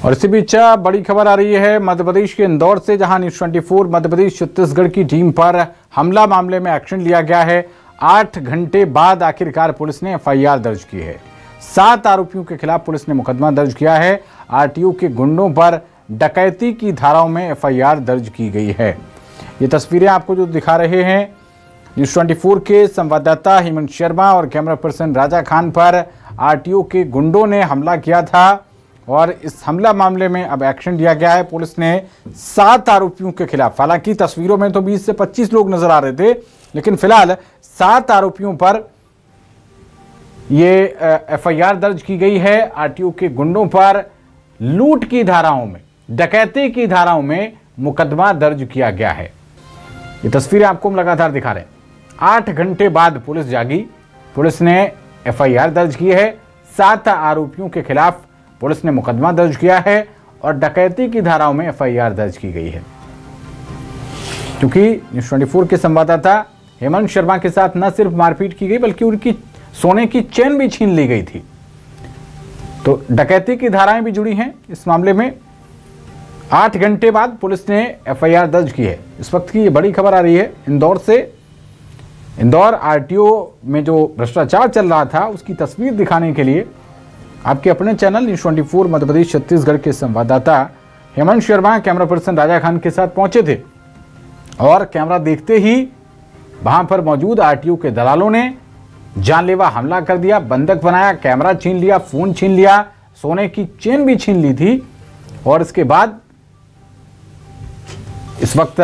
और इसी बीच बड़ी खबर आ रही है मध्य प्रदेश के इंदौर से, जहां न्यूज़ 24 मध्य प्रदेश छत्तीसगढ़ की टीम पर हमला मामले में एक्शन लिया गया है। 8 घंटे बाद आखिरकार पुलिस ने एफआईआर दर्ज की है। 7 आरोपियों के खिलाफ पुलिस ने मुकदमा दर्ज किया है। आरटीओ के गुंडों पर डकैती की धाराओं में एफआईआर दर्ज की गई है। ये तस्वीरें आपको जो दिखा रहे हैं, न्यूज़ 24 के संवाददाता हेमंत शर्मा और कैमरा पर्सन राजा खान पर आरटीओ के गुंडों ने हमला किया था और इस हमला मामले में अब एक्शन लिया गया है। पुलिस ने 7 आरोपियों के खिलाफ, हालांकि तस्वीरों में तो 20 से 25 लोग नजर आ रहे थे, लेकिन फिलहाल 7 आरोपियों पर ये एफआईआर दर्ज की गई है। आरटीओ के गुंडों पर लूट की धाराओं में, डकैती की धाराओं में मुकदमा दर्ज किया गया है। ये तस्वीरें आपको हम लगातार दिखा रहे हैं। 8 घंटे बाद पुलिस जागी, पुलिस ने एफआईआर दर्ज की है। 7 आरोपियों के खिलाफ पुलिस ने मुकदमा दर्ज किया है और डकैती की धाराओं में एफआईआर दर्ज की गई है। क्योंकि न्यूज़ 24 के संवाददाता हेमंत शर्मा के साथ न सिर्फ मारपीट की गई, बल्कि उनकी सोने की चेन भी छीन ली गई थी। तो डकैती की धाराएं भी जुड़ी हैं इस मामले में। 8 घंटे बाद पुलिस ने एफआईआर दर्ज की है। इस वक्त की ये बड़ी खबर आ रही है इंदौर से। इंदौर आरटीओ में जो भ्रष्टाचार चल रहा था, उसकी तस्वीर दिखाने के लिए आपके अपने चैनल न्यूज़ 24 मध्य प्रदेश छत्तीसगढ़ के संवाददाता हेमंत शर्मा कैमरा पर्सन राजा खान के साथ पहुंचे थे और कैमरा देखते ही वहां पर मौजूद आरटीओ के दलालों ने जानलेवा हमला कर दिया, बंधक बनाया, कैमरा छीन लिया, फोन छीन लिया, सोने की चेन भी छीन ली थी। और इसके बाद इस वक्त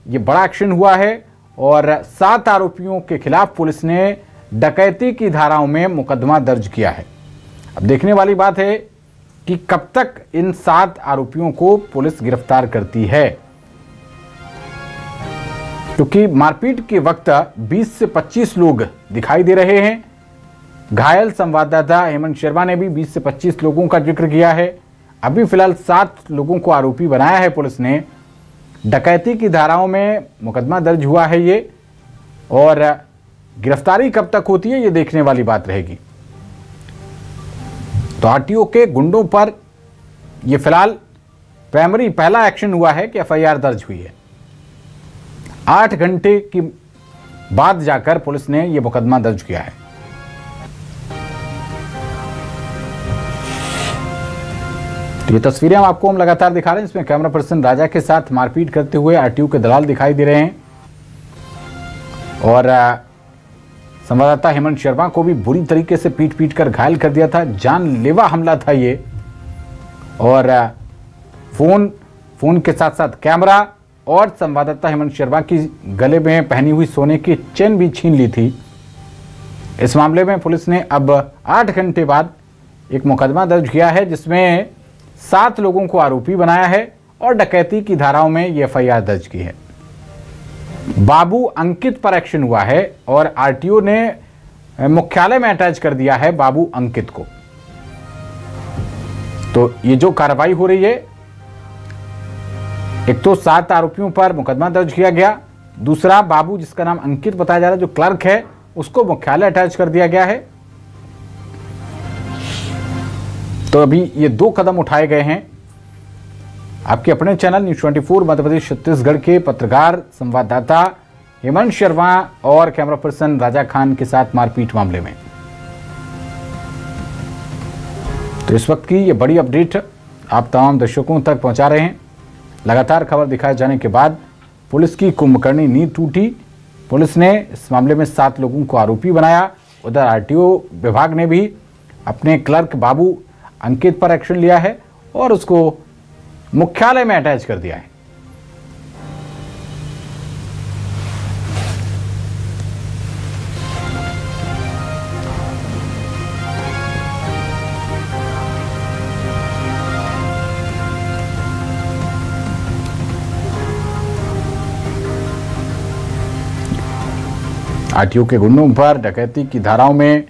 ये बड़ा एक्शन हुआ है और 7 आरोपियों के खिलाफ पुलिस ने डकैती की धाराओं में मुकदमा दर्ज किया है। अब देखने वाली बात है कि कब तक इन 7 आरोपियों को पुलिस गिरफ्तार करती है, क्योंकि मारपीट के वक्त 20 से 25 लोग दिखाई दे रहे हैं। घायल संवाददाता हेमंत शर्मा ने भी 20 से 25 लोगों का जिक्र किया है। अभी फिलहाल 7 लोगों को आरोपी बनाया है पुलिस ने। डकैती की धाराओं में मुकदमा दर्ज हुआ है ये, और गिरफ्तारी कब तक होती है ये देखने वाली बात रहेगी। तो आरटीओ के गुंडों पर ये फिलहाल पहला एक्शन हुआ है कि एफआईआर दर्ज हुई है। 8 घंटे की बाद जाकर पुलिस ने यह मुकदमा दर्ज किया है। तो ये तस्वीरें हम लगातार दिखा रहे हैं, इसमें कैमरा पर्सन राजा के साथ मारपीट करते हुए आरटीओ के दलाल दिखाई दे रहे हैं और संवाददाता हेमंत शर्मा को भी बुरी तरीके से पीट कर घायल कर दिया था। जानलेवा हमला था ये, और फोन के साथ साथ कैमरा और संवाददाता हेमंत शर्मा की गले में पहनी हुई सोने की चेन भी छीन ली थी। इस मामले में पुलिस ने अब 8 घंटे बाद एक मुकदमा दर्ज किया है, जिसमें 7 लोगों को आरोपी बनाया है और डकैती की धाराओं में ये एफआईआर दर्ज की है। बाबू अंकित पर एक्शन हुआ है और आरटीओ ने मुख्यालय में अटैच कर दिया है बाबू अंकित को। तो ये जो कार्रवाई हो रही है, एक तो 7 आरोपियों पर मुकदमा दर्ज किया गया, दूसरा बाबू जिसका नाम अंकित बताया जा रहा है, जो क्लर्क है, उसको मुख्यालय अटैच कर दिया गया है। तो अभी ये 2 कदम उठाए गए हैं। आपके अपने चैनल न्यूज़ 24 मध्य प्रदेश छत्तीसगढ़ के पत्रकार संवाददाता हेमंत शर्मा और कैमरा पर्सन राजा खान के साथ मारपीट मामले में। तो इस वक्त की ये बड़ी अपडेट आप तमाम दर्शकों तक पहुंचा रहे हैं। लगातार खबर दिखाए जाने के बाद पुलिस की कुंभकर्णी नींद टूटी। पुलिस ने इस मामले में 7 लोगों को आरोपी बनाया। उधर आरटीओ विभाग ने भी अपने क्लर्क बाबू अंकित पर एक्शन लिया है और उसको मुख्यालय में अटैच कर दिया है। आरटीओ के गुंडों पर डकैती की धाराओं में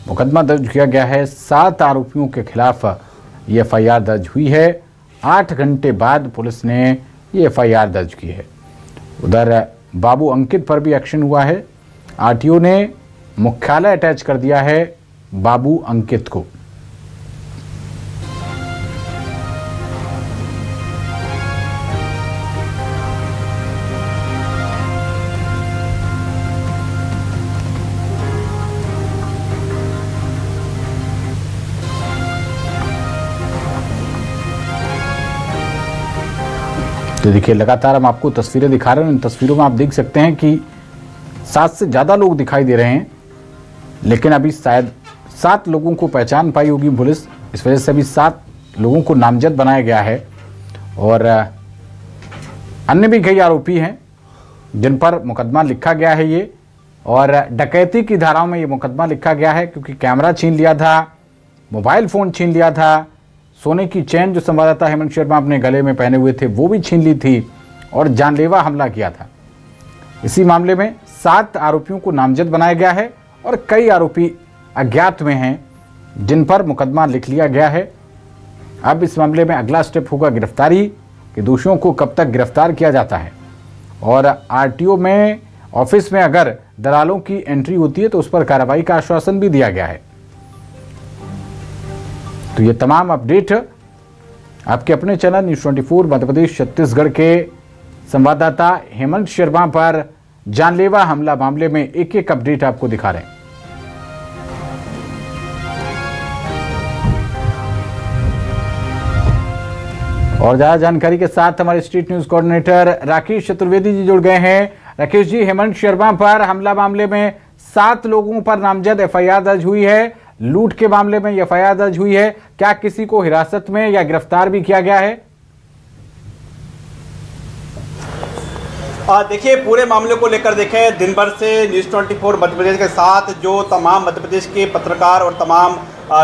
मुकदमा दर्ज किया गया है। 7 आरोपियों के खिलाफ ये एफआईआर दर्ज हुई है। 8 घंटे बाद पुलिस ने ये एफआईआर दर्ज की है। उधर बाबू अंकित पर भी एक्शन हुआ है। आरटीओ ने मुख्यालय अटैच कर दिया है बाबू अंकित को। तो देखिए लगातार हम आपको तस्वीरें दिखा रहे हैं। इन तस्वीरों में आप देख सकते हैं कि 7 से ज़्यादा लोग दिखाई दे रहे हैं, लेकिन अभी शायद 7 लोगों को पहचान पाई होगी पुलिस। इस वजह से अभी 7 लोगों को नामजद बनाया गया है और अन्य भी कई आरोपी हैं जिन पर मुकदमा लिखा गया है ये, और डकैती की धाराओं में ये मुकदमा लिखा गया है क्योंकि कैमरा छीन लिया था, मोबाइल फ़ोन छीन लिया था, सोने की चेन जो संवाददाता हेमंत शर्मा अपने गले में पहने हुए थे वो भी छीन ली थी और जानलेवा हमला किया था। इसी मामले में 7 आरोपियों को नामजद बनाया गया है और कई आरोपी अज्ञात में हैं जिन पर मुकदमा लिख लिया गया है। अब इस मामले में अगला स्टेप होगा गिरफ्तारी, कि दोषियों को कब तक गिरफ्तार किया जाता है। और आरटीओ में ऑफिस में अगर दलालों की एंट्री होती है तो उस पर कार्रवाई का आश्वासन भी दिया गया है। तो ये तमाम अपडेट आपके अपने चैनल न्यूज़ 24 मध्य प्रदेश छत्तीसगढ़ के संवाददाता हेमंत शर्मा पर जानलेवा हमला मामले में एक एक अपडेट आपको दिखा रहे हैं। और ज्यादा जानकारी के साथ हमारे street news coordinator Rakesh Chaturvedi ji जुड़ गए हैं। राकेश जी, हेमंत शर्मा पर हमला मामले में 7 लोगों पर नामजद एफआईआर दर्ज हुई है, लूट के मामले में एफआईआर दर्ज हुई है, क्या किसी को हिरासत में या गिरफ्तार भी किया गया है? देखिए, पूरे मामले को लेकर देखें, दिन भर से न्यूज़ 24 मध्य प्रदेश के साथ जो तमाम मध्य प्रदेश के पत्रकार और तमाम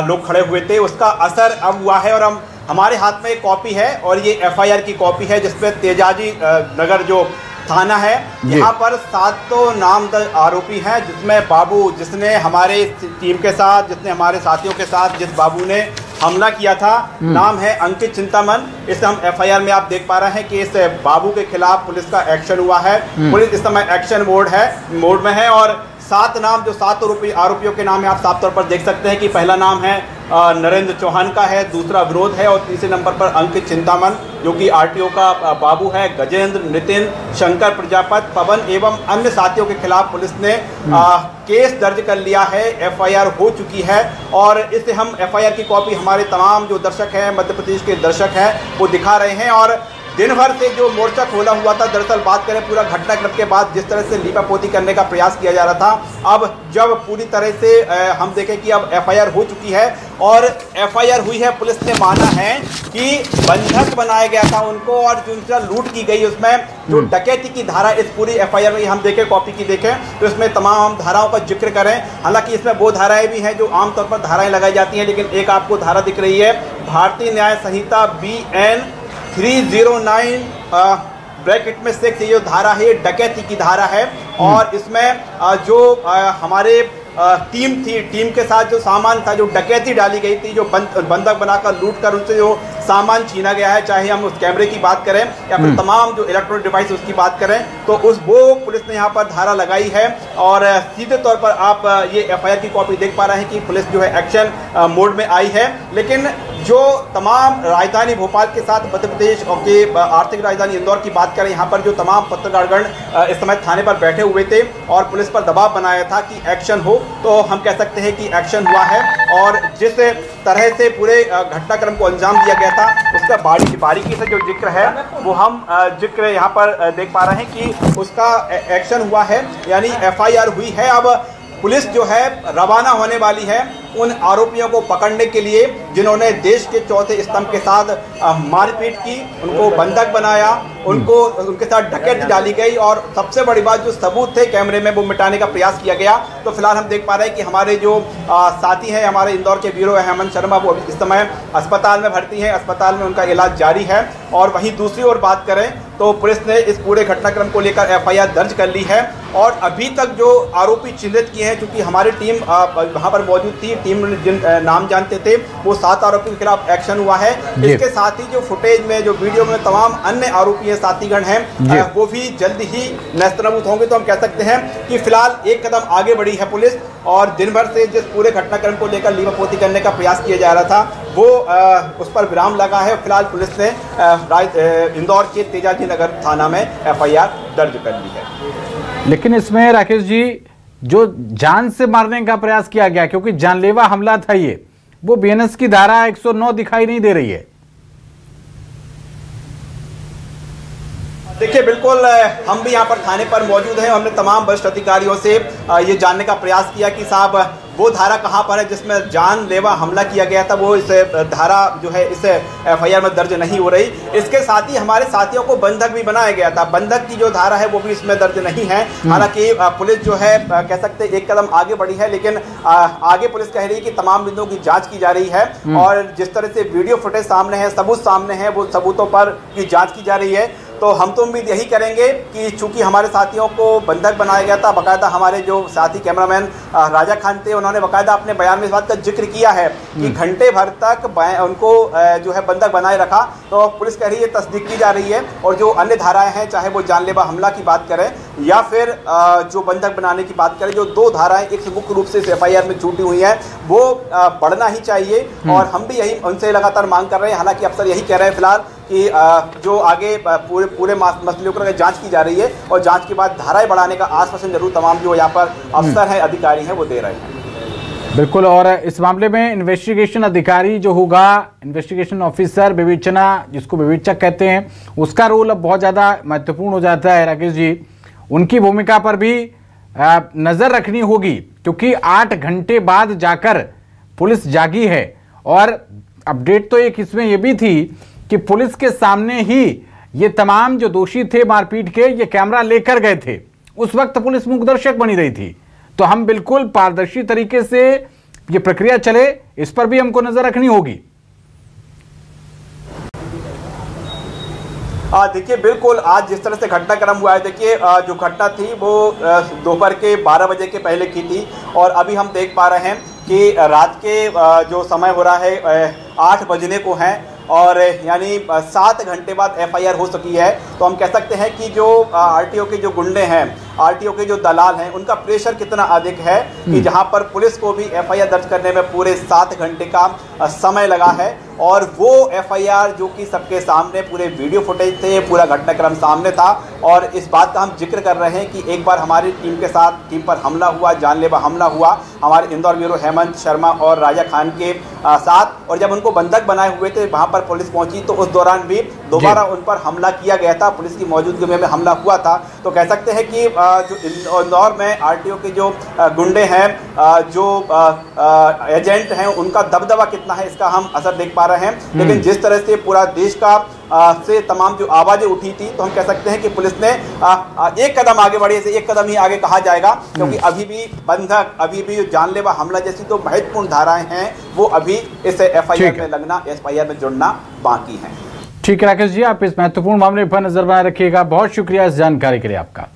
लोग खड़े हुए थे उसका असर अब हुआ है। और हमारे हाथ में एक कॉपी है और ये एफआईआर की कॉपी है जिसमें तेजाजी नगर जो थाना है यहाँ पर 7 नामजद आरोपी हैं, जिसमें बाबू, जिसने हमारे टीम के साथ, जिसने हमारे साथियों के साथ जिस बाबू ने हमला किया था, नाम है अंकित चिंतामन। इस हम एफआईआर में आप देख पा रहे हैं कि इस बाबू के खिलाफ पुलिस का एक्शन हुआ है। पुलिस इस समय एक्शन मोड में है और 7 नाम, जो 7 आरोपियों के नाम है, आप साफ तौर पर देख सकते हैं कि पहला नाम है नरेंद्र चौहान का है, दूसरा विनोद है और तीसरे नंबर पर अंकित चिंतामन जो कि आरटीओ का बाबू है। गजेंद्र, नितिन, शंकर प्रजापति, पवन एवं अन्य साथियों के खिलाफ पुलिस ने केस दर्ज कर लिया है, एफआईआर हो चुकी है। और इसे हम एफआईआर की कॉपी हमारे तमाम जो दर्शक हैं, मध्य प्रदेश के दर्शक हैं, वो दिखा रहे हैं। और दिन भर से जो मोर्चा खोला हुआ था, दरअसल बात करें पूरा घटनाक्रम के बाद जिस तरह से लीपापोती करने का प्रयास किया जा रहा था, अब जब पूरी तरह से हम देखें कि अब एफआईआर हो चुकी है और एफआईआर हुई है, पुलिस ने माना है कि बंधक बनाया गया था उनको और जो लूट की गई उसमें जो डकैती की धारा इस पूरी एफआईआर में हम देखें, कॉपी की देखें तो इसमें तमाम धाराओं का जिक्र करें। हालांकि इसमें वो धाराएं भी हैं जो आमतौर पर धाराएं लगाई जाती हैं, लेकिन एक आपको धारा दिख रही है, भारतीय न्याय संहिता BN 309 ब्रैकेट में 6, ये जो धारा है डकैती की धारा है। और इसमें जो हमारे टीम के साथ जो सामान था, जो डकैती डाली गई थी, जो बंधक बनाकर लूट कर उनसे जो सामान छीना गया है, चाहे हम उस कैमरे की बात करें या फिर तमाम जो इलेक्ट्रॉनिक डिवाइस उसकी बात करें, तो वो पुलिस ने यहाँ पर धारा लगाई है। और सीधे तौर पर आप ये एफआईआर की कॉपी देख पा रहे हैं कि पुलिस जो है एक्शन मोड में आई है। लेकिन जो तमाम राजधानी भोपाल के साथ मध्य प्रदेश के आर्थिक राजधानी इंदौर की बात करें, यहाँ पर जो तमाम पत्रकारगण इस समय थाने पर बैठे हुए थे और पुलिस पर दबाव बनाया था कि एक्शन हो, तो हम कह सकते हैं कि एक्शन हुआ है। और जिस तरह से पूरे घटनाक्रम को अंजाम दिया गया था उसका बारीकी से जो जिक्र है वो हम जिक्र यहाँ पर देख पा रहे हैं कि उसका एक्शन हुआ है, यानी एफआईआर हुई है। अब पुलिस जो है रवाना होने वाली है उन आरोपियों को पकड़ने के लिए जिन्होंने देश के चौथे स्तंभ के साथ मारपीट की, उनको बंधक बनाया, उनके साथ डकैती डाली गई और सबसे बड़ी बात जो सबूत थे कैमरे में वो मिटाने का प्रयास किया गया। तो फिलहाल हम देख पा रहे हैं कि हमारे जो साथी हैं, हमारे इंदौर के ब्यूरो हेमंत शर्मा, वो इस समय अस्पताल में भर्ती हैं, अस्पताल में उनका इलाज जारी है। और वहीं दूसरी ओर बात करें तो पुलिस ने इस पूरे घटनाक्रम को लेकर एफआईआर दर्ज कर ली है और अभी तक जो आरोपी चिन्हित किए हैं, चूंकि हमारी टीम वहाँ पर मौजूद थी, टीम ने जिन नाम जानते थे वो 7 आरोपियों के खिलाफ एक्शन हुआ है। इसके साथ ही जो फुटेज में, जो वीडियो में तमाम अन्य आरोपी हैं, साथीगण हैं, वो भी जल्द ही नेस्तनाबूद होंगे। तो हम कह सकते हैं कि फिलहाल एक कदम आगे बढ़ी है पुलिस और दिन भर से जिस पूरे घटनाक्रम को लेकर लीपापोती करने का प्रयास किया जा रहा था वो उस पर विराम लगा है। फिलहाल पुलिस ने इंदौर के तेजाजी नगर थाना में एफआईआर दर्ज कर ली है। लेकिन इसमें राकेश जी जो जान से मारने का प्रयास किया गया, क्योंकि जानलेवा हमला था ये, वो बीएनएस की धारा 109 दिखाई नहीं दे रही है। देखिए बिल्कुल हम भी यहाँ पर थाने पर मौजूद हैं। हमने तमाम वरिष्ठ अधिकारियों से ये जानने का प्रयास किया कि साहब वो धारा कहाँ पर है जिसमें जानलेवा हमला किया गया था, वो इस धारा जो है इस एफआईआर में दर्ज नहीं हो रही। इसके साथ ही हमारे साथियों को बंधक भी बनाया गया था, बंधक की जो धारा है वो भी इसमें दर्ज नहीं है। हालांकि पुलिस जो है कह सकते एक कदम आगे बढ़ी है, लेकिन आगे पुलिस कह रही है कि तमाम बिंदुओं की जाँच की जा रही है और जिस तरह से वीडियो फुटेज सामने है, सबूत सामने है, वो सबूतों पर की जाँच की जा रही है। तो हम तो उम्मीद यही करेंगे कि चूंकि हमारे साथियों को बंधक बनाया गया था, बाकायदा हमारे जो साथी कैमरामैन राजा खान थे उन्होंने बाकायदा अपने बयान में इस बात का जिक्र किया है कि घंटे भर तक उनको जो है बंधक बनाए रखा। तो पुलिस कह रही है, तस्दीक की जा रही है और जो अन्य धाराएं हैं, चाहे वो जानलेवा हमला की बात करें या फिर जो बंधक बनाने की बात करें, जो दो धाराएं एक मुख्य रूप से इस एफआईआर में छूटी हुई हैं वो बढ़ना ही चाहिए और हम भी यही उनसे लगातार मांग कर रहे हैं। हालांकि अफसर यही कह रहे हैं फिलहाल कि जो आगे पूरे मसले को जांच की जा रही है और जांच के बाद धाराएं बढ़ाने का आश्वासन जरूर तमाम जो यहाँ पर अफसर हैं, अधिकारी हैं, वो दे रहे हैं। बिल्कुल। और इस मामले में इन्वेस्टिगेशन अधिकारी जो होगा, इन्वेस्टिगेशन ऑफिसर, विवेचना जिसको विवेचक कहते हैं, उसका रोल अब बहुत ज़्यादा महत्वपूर्ण हो जाता है। राकेश जी, उनकी भूमिका पर भी नज़र रखनी होगी क्योंकि 8 घंटे बाद जाकर पुलिस जागी है। और अपडेट तो एक इसमें यह भी थी कि पुलिस के सामने ही ये तमाम जो दोषी थे मारपीट के, ये कैमरा लेकर गए थे। उस वक्त पुलिस मूकदर्शक बनी रही थी। तो हम बिल्कुल पारदर्शी तरीके से ये प्रक्रिया चले, इस पर भी हमको नजर रखनी होगी। देखिए बिल्कुल, आज जिस तरह से घटनाक्रम हुआ है, देखिए जो घटना थी वो दोपहर के 12 बजे के पहले की थी और अभी हम देख पा रहे हैं कि रात के जो समय हो रहा है 8 बजने को है और यानी 7 घंटे बाद एफआईआर हो सकी है। तो हम कह सकते हैं कि जो आरटीओ के जो गुंडे हैं, आरटीओ के जो दलाल हैं, उनका प्रेशर कितना अधिक है कि जहां पर पुलिस को भी एफआईआर दर्ज करने में पूरे 7 घंटे का समय लगा है और वो एफआईआर जो कि सबके सामने पूरे वीडियो फुटेज थे, पूरा घटनाक्रम सामने था। और इस बात का हम जिक्र कर रहे हैं कि एक बार हमारी टीम पर हमला हुआ, जानलेवा हमला हुआ हमारे इंदौर ब्यूरो हेमंत शर्मा और राजा खान के साथ, और जब उनको बंधक बनाए हुए थे वहां पर पुलिस पहुंची तो उस दौरान भी दोबारा उन पर हमला किया गया था, पुलिस की मौजूदगी में हमला हुआ था। तो कह सकते हैं कि जो इंदौर में आरटीओ के जो गुंडे हैं, जो एजेंट हैं, उनका दबदबा कितना है इसका हम असर देख पा रहे हैं। लेकिन जिस तरह से पूरा देश का से तमाम जो आवाजें उठी थी, तो हम कह सकते हैं कि पुलिस ने एक कदम आगे बढ़ी, से एक कदम ही आगे कहा जाएगा, क्योंकि अभी भी बंधक, अभी भी जानलेवा हमला जैसी तो महत्वपूर्ण धाराएं हैं वो अभी इस एफआईआर में लगना, एफआईआर में जुड़ना बाकी है। ठीक है राकेश जी, आप इस महत्वपूर्ण मामले पर नजर बनाए रखिएगा। बहुत शुक्रिया इस जानकारी के लिए आपका।